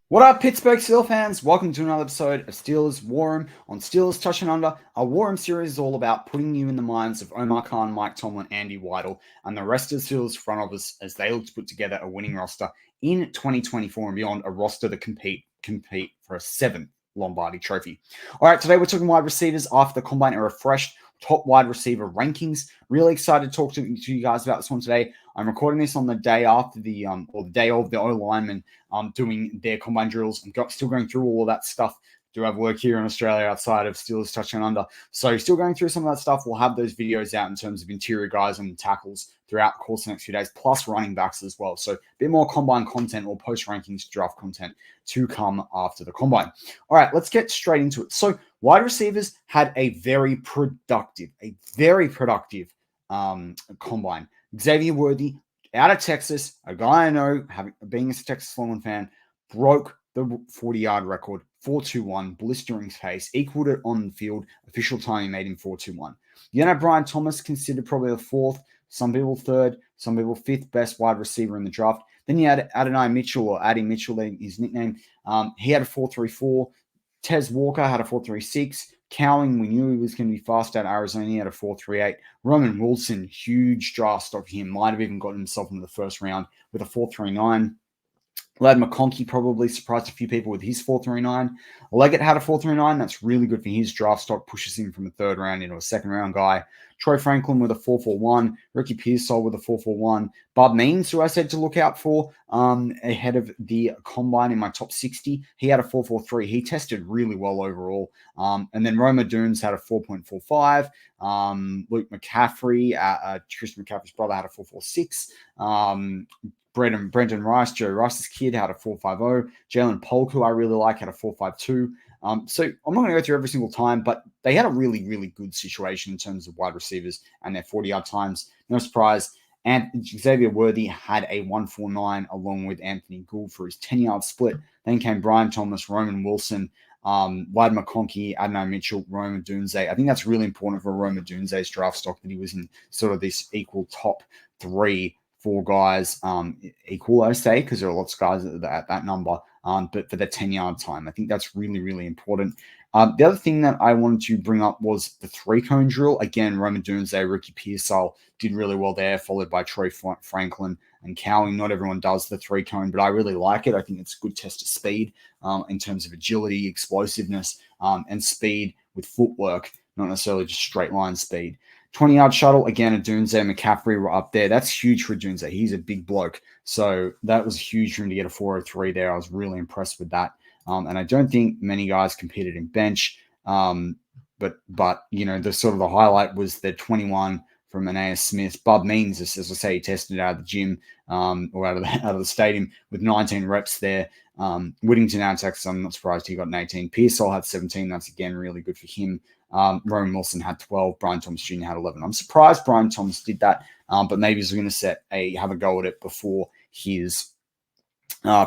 What up, Pittsburgh Steelers fans? Welcome to another episode of Steelers War Room on Steelers Touching Under. Our War Room series is all about putting you in the minds of Omar Khan, Mike Tomlin, Andy Weidel, and the rest of the Steelers front office as they look to put together a winning roster in 2024 and beyond, a roster that compete for a seventh Lombardi Trophy. All right, today we're talking wide receivers after the combine are refreshed. Top wide receiver rankings. Really excited to talk to you guys about this one today. I'm recording this on the day after the day of the O linemen doing their combine drills. I'm still going through all of that stuff. Do have work here in Australia outside of Steelers Touching Under. So still going through some of that stuff. We'll have those videos out in terms of interior guys and tackles throughout the course of the next few days, plus running backs as well. So a bit more combine content or post-rankings draft content to come after the combine. All right, let's get straight into it. So wide receivers had a very productive combine. Xavier Worthy out of Texas, a guy I know, being a Texas Longhorn fan, broke the 40-yard record, 4.21, blistering pace, equaled it on the field. Official timing made him 4.21. You know, Brian Thomas considered probably the fourth, some people third, some people fifth best wide receiver in the draft. Then you had Adonai Mitchell, or Addy Mitchell, his nickname. He had a 4.34. Tez Walker had a 4.36. Cowling, we knew he was going to be fast at Arizona. He had a 4.38. Roman Wilson, huge draft stock for him. Might have even gotten himself into the first round with a 4.39. Ladd McConkey probably surprised a few people with his 4.39. Leggett had a 4.39. That's really good for his draft stock. Pushes him from a third round into a second round guy. Troy Franklin with a 4.41. Ricky Pearsall with a 4.41. Bob Means, who I said to look out for ahead of the combine in my top 60. He had a 4.43. He tested really well overall. And then Roma Dunes had a 4.45. Luke McCaffrey, Christian McCaffrey's brother, had a 4.46. Brendan Rice, Joe Rice's kid, had a 4.50. Jalen Polk, who I really like, had a 4.52. So I'm not going to go through every single time, but they had a really, really good situation in terms of wide receivers and their 40-yard times. No surprise. And Xavier Worthy had a 1.49 along with Anthony Gould for his 10-yard split. Then came Brian Thomas, Roman Wilson, Ladd McConkey, Adonai Mitchell, Roma Dunze. I think that's really important for Roma Dunze's draft stock that he was in sort of this equal top 3-4 guys, equal, I say, because there are lots of guys at that number, but for the 10-yard time. I think that's really, really important. The other thing that I wanted to bring up was the 3-cone drill. Again, Roman Dunze, Ricky Pearsall did really well there, followed by Troy Franklin and Cowling. Not everyone does the 3-cone, but I really like it. I think it's a good test of speed in terms of agility, explosiveness, and speed with footwork, not necessarily just straight line speed. 20-yard shuttle, again, a Dunze and McCaffrey were up there. That's huge for Dunze. He's a big bloke. So that was huge for him to get a 4.03 there. I was really impressed with that. And I don't think many guys competed in bench. But you know, the sort of the highlight was the 21 from Aeneas Smith. Bub Means, as I say, he tested out of the gym or out of the stadium with 19 reps there. Whittington out of Texas, I'm not surprised he got an 18. Pearsall had 17. That's, again, really good for him. Roman Wilson had 12. Brian Thomas Jr. had 11. I'm surprised Brian Thomas did that, but maybe he's going to have a go at it before his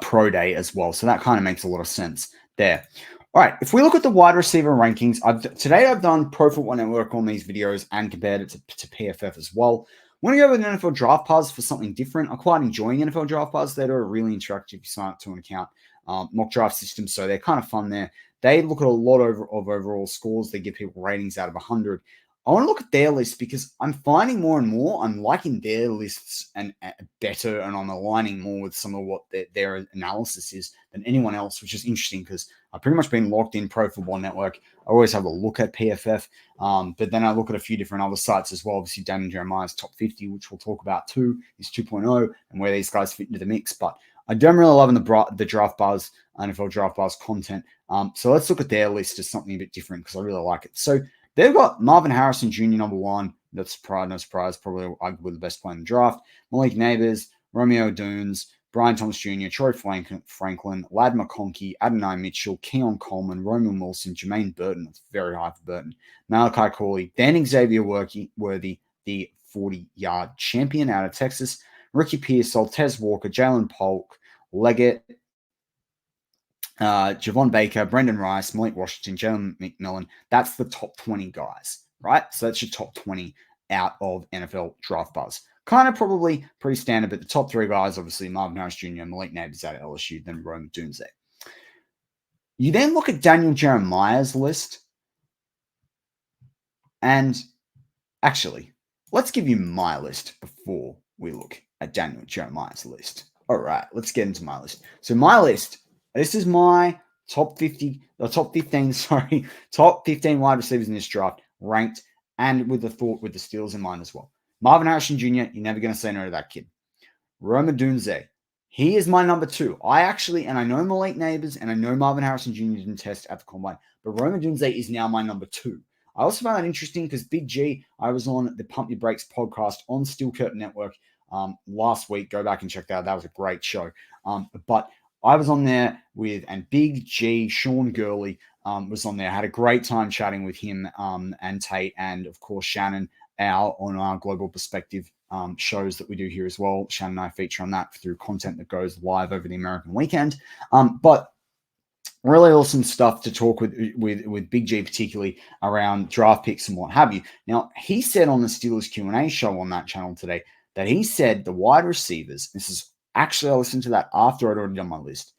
pro day as well. So that kind of makes a lot of sense there. All right, if we look at the wide receiver rankings, today I've done Pro Football Network on these videos and compared it to PFF as well. I want to go with an NFL Draft Buzz for something different. I'm quite enjoying NFL Draft Buzz. They're really interactive. You sign up to an account, mock draft system, so they're kind of fun there. They look at a lot of overall scores. They give people ratings out of 100. I want to look at their list because I'm finding more and more I'm liking their lists and better, and I'm aligning more with some of what their analysis is than anyone else, which is interesting because I've pretty much been locked in Pro Football Network. I always have a look at PFF, but then I look at a few different other sites as well. Obviously, Damon Jeremiah's Top 50, which we'll talk about too, is 2.0 and where these guys fit into the mix. But I don't really love the Draft Buzz, NFL Draft Buzz content. So let's look at their list as something a bit different because I really like it. So they've got Marvin Harrison Jr. number 1. That's no surprise, probably arguably the best player in the draft. Malik Nabers, Romeo Dunes, Brian Thomas Jr., Troy Franklin, Ladd McConkey, Adonai Mitchell, Keon Coleman, Roman Wilson, Jermaine Burton. That's very high for Burton. Malachi Corley, then Xavier Worthy, the 40-yard champion out of Texas. Ricky Pearsall, Tez Walker, Jalen Polk, Leggett, Javon Baker, Brendan Rice, Malik Washington, Jalen McMillan. That's the top 20 guys, right? So that's your top 20 out of NFL Draft Buzz. Kind of probably pretty standard, but the top 3 guys, obviously, Marvin Harris Jr., Malik Nabers out of LSU, then Rome Dunze. You then look at Daniel Jeremiah's list. And actually, let's give you my list before we look at Daniel Jeremiah's list. All right, let's get into my list. So my list, this is my top 15 wide receivers in this draft, ranked and with the Steelers in mind as well. Marvin Harrison Jr., you're never going to say no to that kid. Rome Odunze, he is my number 2. I know Malik Nabers and I know Marvin Harrison Jr. didn't test at the combine, but Rome Odunze is now my number 2. I also found that interesting because Big G, I was on the Pump Your Brakes podcast on Steel Curtain Network last week. Go back and check that out. That was a great show. But I was on there and Big G, Sean Gurley was on there. I had a great time chatting with him and Tate and, of course, Shannon on our Global Perspective shows that we do here as well. Shannon and I feature on that through content that goes live over the American weekend. But really awesome stuff to talk with Big G, particularly around draft picks and what have you. Now, he said on the Steelers Q&A show on that channel today that he said the wide receivers, this is actually, I listened to that after I'd already done my list,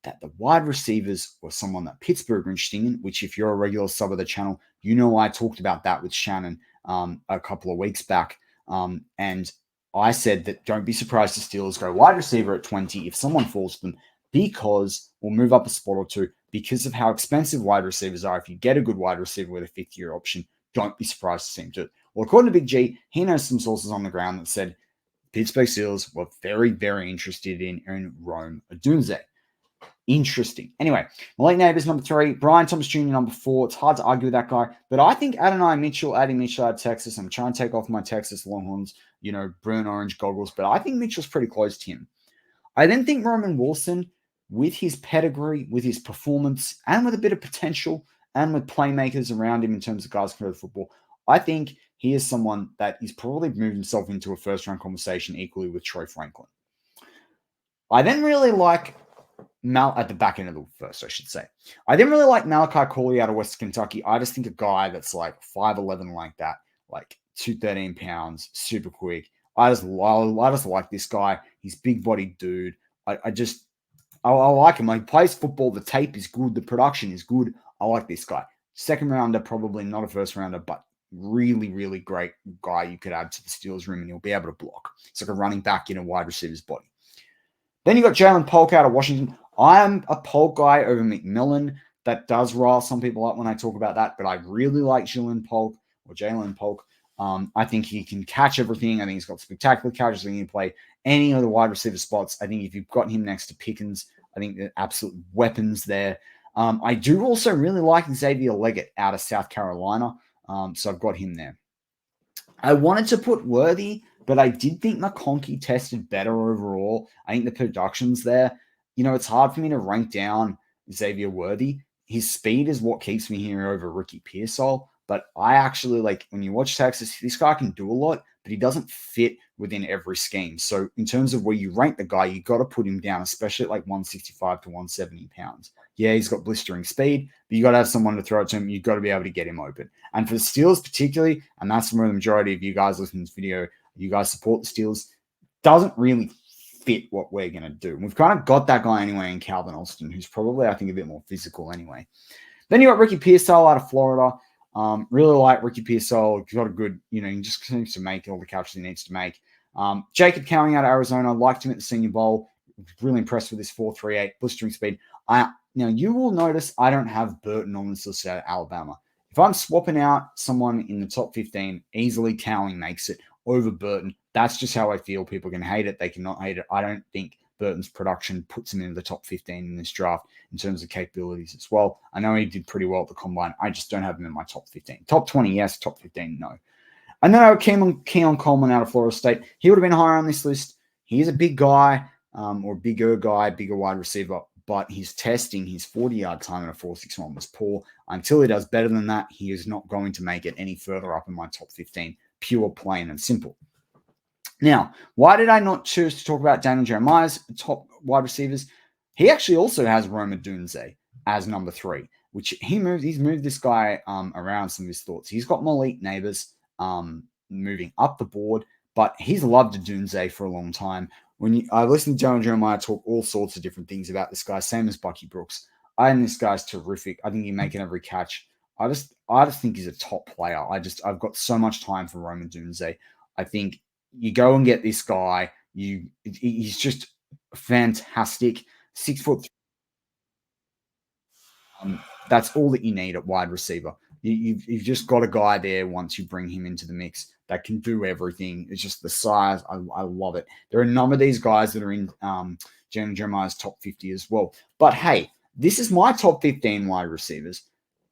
that the wide receivers were someone that Pittsburgh were interested in, which if you're a regular sub of the channel, you know I talked about that with Shannon a couple of weeks back. And I said that don't be surprised if Steelers go wide receiver at 20 if someone falls to them, because we'll move up a spot or two because of how expensive wide receivers are. If you get a good wide receiver with a 5th-year option, don't be surprised to see him do it. Well, according to Big G, he knows some sources on the ground that said Pittsburgh Steelers were very, very interested in Rome Odunze. Interesting. Anyway, Malik Nabers, number 3. Brian Thomas Jr., number 4. It's hard to argue with that guy. But I think Adonai Mitchell, adding Mitchell out of Texas, I'm trying to take off my Texas Longhorns, burnt orange goggles, but I think Mitchell's pretty close to him. I then think Roman Wilson, with his pedigree, with his performance, and with a bit of potential, and with playmakers around him in terms of guys who know the football, I think he is someone that he's probably moved himself into a first-round conversation equally with Troy Franklin. I then really like at the back end of the first, I should say. I didn't really like Malachi Corley out of West Kentucky. I just think a guy that's like 5'11", like that, like 213 pounds, super quick. I just like this guy. He's big-bodied dude. I like him. He plays football. The tape is good. The production is good. I like this guy. Second rounder, probably not a first rounder, but really, really great guy you could add to the Steelers room, and he'll be able to block. It's like a running back in a wide receiver's body. Then you got Jalen Polk out of Washington. I am a Polk guy over McMillan. That does rile some people up when I talk about that, but I really like Jalen Polk. I think he can catch everything. I think he's got spectacular catches. I think he can play any of the wide receiver spots. I think if you've got him next to Pickens, I think they're absolute weapons there. I do also really like Xavier Leggett out of South Carolina, so I've got him there. I wanted to put Worthy, but I did think McConkey tested better overall. I think the production's there. It's hard for me to rank down Xavier Worthy. His speed is what keeps me here over Ricky Pearsall. But I actually like, when you watch Texas, this guy can do a lot, but he doesn't fit within every scheme. So in terms of where you rank the guy, you got to put him down, especially at like 165 to 170 pounds. Yeah, he's got blistering speed, but you got to have someone to throw it to him. You've got to be able to get him open. And for the Steelers particularly, and that's where the majority of you guys listening to this video, you guys support the Steelers, doesn't really fit what we're going to do. And we've kind of got that guy anyway in Calvin Austin, who's probably, I think, a bit more physical anyway. Then you got Ricky Pearsall out of Florida. Really like Ricky Pearsall. He's got a good, he just seems to make all the catches he needs to make. Jacob Cowing out of Arizona. Liked him at the Senior Bowl. Really impressed with his 4.38 blistering speed. Now, you will notice I don't have Burton on this list out of Alabama. If I'm swapping out someone in the top 15, easily Cowing makes it over Burton. That's just how I feel. People can hate it. They cannot hate it. I don't think Burton's production puts him into the top 15 in this draft in terms of capabilities as well. I know he did pretty well at the combine. I just don't have him in my top 15. Top 20, yes. Top 15, no. And then I Keon Coleman out of Florida State. He would have been higher on this list. He is a big guy, or bigger wide receiver, but his testing, his 40-yard time in a 4.61 was poor. Until he does better than that, he is not going to make it any further up in my top 15. Pure, plain, and simple. Now, why did I not choose to talk about Daniel Jeremiah's top wide receivers? He actually also has Rome Odunze as number 3, which he's moved this guy around some of his thoughts. He's got Malik Nabers moving up the board, but he's loved Odunze for a long time. I've listened to Daniel Jeremiah talk all sorts of different things about this guy, same as Bucky Brooks. And this guy's terrific. I think he's making every catch. I just think he's a top player. I've got so much time for Roman Dunze. I think you go and get this guy. He's just fantastic. 6 foot. That's all that you need at wide receiver. You've just got a guy there once you bring him into the mix that can do everything. It's just the size. I love it. There are a number of these guys that are in Jeremiah's top 50 as well. But hey, this is my top 15 wide receivers.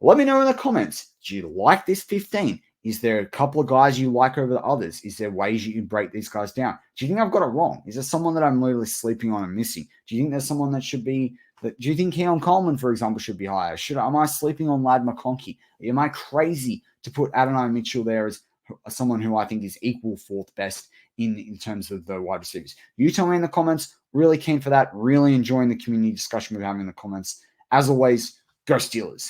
Let me know in the comments. Do you like this 15? Is there a couple of guys you like over the others? Is there ways you can break these guys down? Do you think I've got it wrong? Is there someone that I'm literally sleeping on and missing? Do you think there's someone that should be? Do you think Keon Coleman, for example, should be higher? Am I sleeping on Lad McConkey? Am I crazy to put Adonai Mitchell there as someone who I think is equal fourth best in terms of the wide receivers? You tell me in the comments. Really keen for that. Really enjoying the community discussion we're having in the comments. As always, go Steelers.